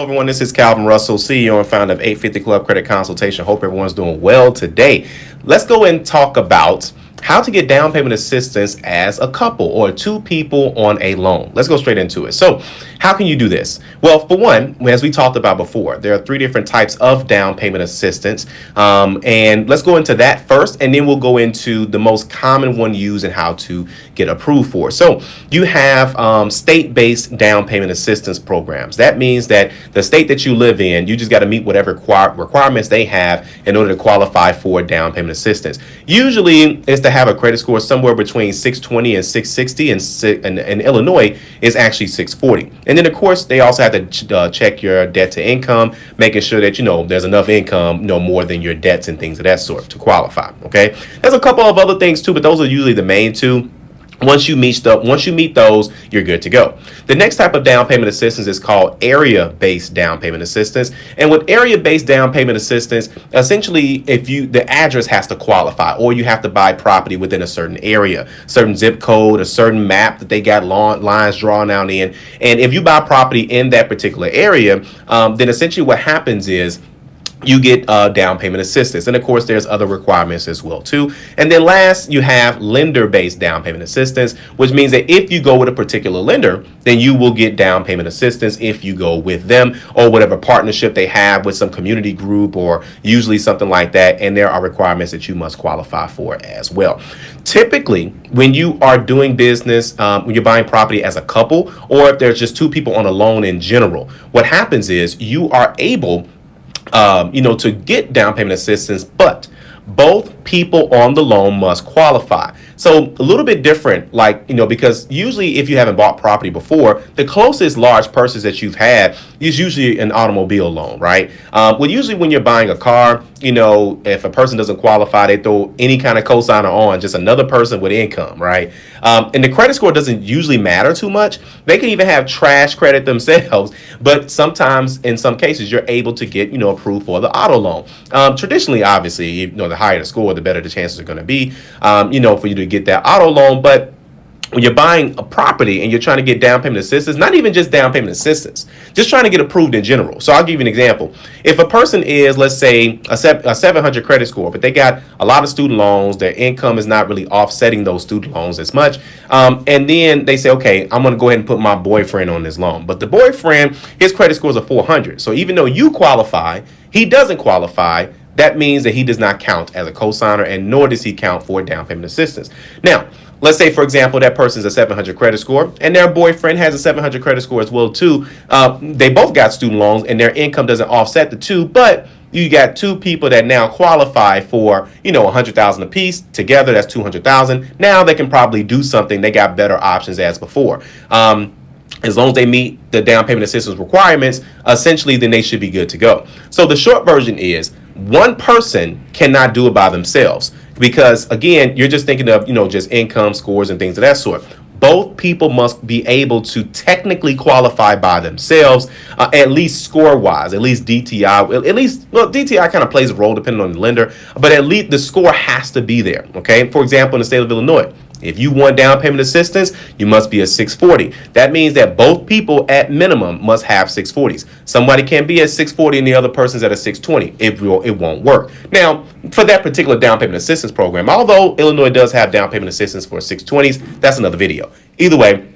Hello, everyone. This is Calvin Russell, CEO and founder of 850 Club Credit Consultation. Hope everyone's doing well today. Let's go and talk about how to get down payment assistance as a couple or two people on a loan. Let's go straight into it. So how can you do this? Well, for one, as we talked about before, there are three different types of down payment assistance. And let's go into that first, and then we'll go into the most common one used and how to get approved for. So you have state-based down payment assistance programs. That means that the state that you live in, you just got to meet whatever requirements they have in order to qualify for down payment assistance. Usually it's to have a credit score somewhere between 620 and 660, and in Illinois is actually 640. And then of course they also have to check your debt to income, making sure that there's enough income, more than your debts and things of that sort to qualify. Okay, there's a couple of other things too, but those are usually the main two. Once you meet those, you're good to go. The next type of down payment assistance is called area-based down payment assistance. And with area-based down payment assistance, essentially, the address has to qualify, or you have to buy property within a certain area, certain zip code, a certain map that they got lines drawn out in. And if you buy property in that particular area, then essentially what happens is you get down payment assistance. And of course, there's other requirements as well too. And then last, you have lender-based down payment assistance, which means that if you go with a particular lender, then you will get down payment assistance if you go with them or whatever partnership they have with some community group or usually something like that. And there are requirements that you must qualify for as well. Typically, when you are doing business, when you're buying property as a couple, or if there's just two people on a loan in general, what happens is you are able to get down payment assistance, but both people on the loan must qualify. So a little bit different, because usually if you haven't bought property before, the closest large purchase that you've had is usually an automobile loan, right? Usually when you're buying a car, if a person doesn't qualify, they throw any kind of cosigner on, just another person with income, right? And the credit score doesn't usually matter too much. They can even have trash credit themselves, but sometimes in some cases you're able to get, approved for the auto loan. Traditionally, obviously, the higher the score, the better the chances are going to be, for you to get that auto loan. But when you're buying a property and you're trying to get down payment assistance, not even just down payment assistance, just trying to get approved in general. So I'll give you an example. If a person is, let's say, a 700 credit score, but they got a lot of student loans, their income is not really offsetting those student loans as much. And then they say, okay, I'm going to go ahead and put my boyfriend on this loan. But the boyfriend, his credit score is a 400. So even though you qualify, he doesn't qualify. That means that he does not count as a cosigner, and nor does he count for down payment assistance. Now, let's say, for example, that person's a 700 credit score and their boyfriend has a 700 credit score as well, too. They both got student loans and their income doesn't offset the two, but you got two people that now qualify for, $100,000 a piece. Together, that's $200,000. Now they can probably do something. They got better options as before. As long as they meet the down payment assistance requirements, essentially, then they should be good to go. So the short version is one person cannot do it by themselves because, again, you're just thinking of, just income scores and things of that sort. Both people must be able to technically qualify by themselves, at least score-wise, at least DTI. DTI kind of plays a role depending on the lender, but at least the score has to be there, okay? For example, in the state of Illinois, if you want down payment assistance, you must be a 640. That means that both people at minimum must have 640s. Somebody can be at 640 and the other person's at a 620. It won't work. Now, for that particular down payment assistance program, although Illinois does have down payment assistance for 620s, that's another video. Either way,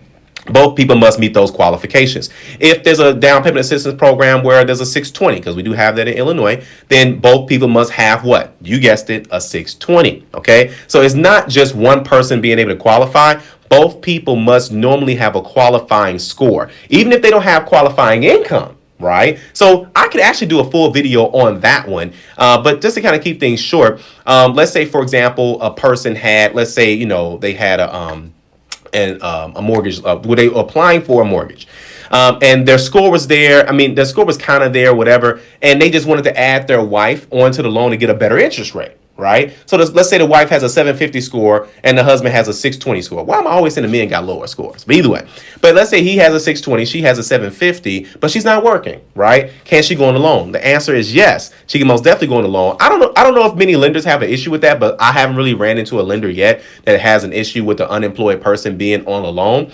both people must meet those qualifications. If there's a down payment assistance program where there's a 620, because we do have that in Illinois, then both people must have what? You guessed it, a 620. Okay, so it's not just one person being able to qualify. Both people must normally have a qualifying score, even if they don't have qualifying income. Right. So I could actually do a full video on that one. But just to kind of keep things short, let's say, for example, a person had, let's say, they had a mortgage, were they applying for a mortgage? And their score was there. Their score was kind of there, whatever. And they just wanted to add their wife onto the loan to get a better interest rate. right? So let's say the wife has a 750 score and the husband has a 620 score. Why am I always saying the men got lower scores? But either way, but let's say he has a 620, she has a 750, but she's not working, right? Can she go on the loan? The answer is yes. She can most definitely go on the loan. I don't know if many lenders have an issue with that, but I haven't really ran into a lender yet that has an issue with the unemployed person being on a loan,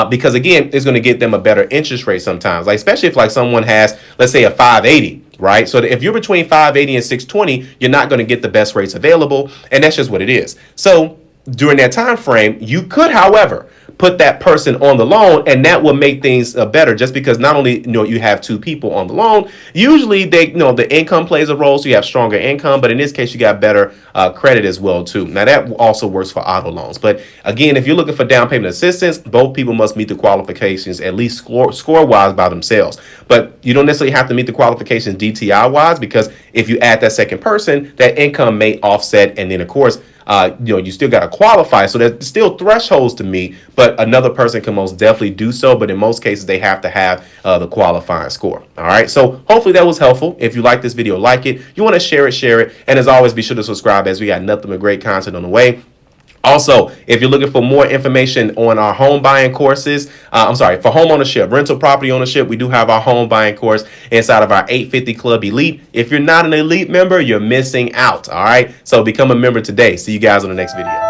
because again, it's going to get them a better interest rate sometimes. Like especially if like someone has, let's say, a 580. Right. So if you're between 580 and 620, you're not going to get the best rates available. And that's just what it is. So during that time frame, you could, however, put that person on the loan, and that will make things better, just because not only you have two people on the loan, usually the income plays a role, so you have stronger income, but in this case you got better credit as well too. Now that also works for auto loans, but again, if you're looking for down payment assistance, both people must meet the qualifications at least score wise by themselves. But you don't necessarily have to meet the qualifications DTI wise, because if you add that second person, that income may offset, and then of course you still got to qualify. So there's still thresholds to meet, but another person can most definitely do so. But in most cases, they have to have the qualifying score. All right. So hopefully that was helpful. If you like this video, like it. You want to share it. And as always, be sure to subscribe, as we got nothing but great content on the way. Also, if you're looking for more information on our home buying courses, for home ownership, rental property ownership, we do have our home buying course inside of our 850 Club Elite. If you're not an elite member, you're missing out. All right. So become a member today. See you guys on the next video.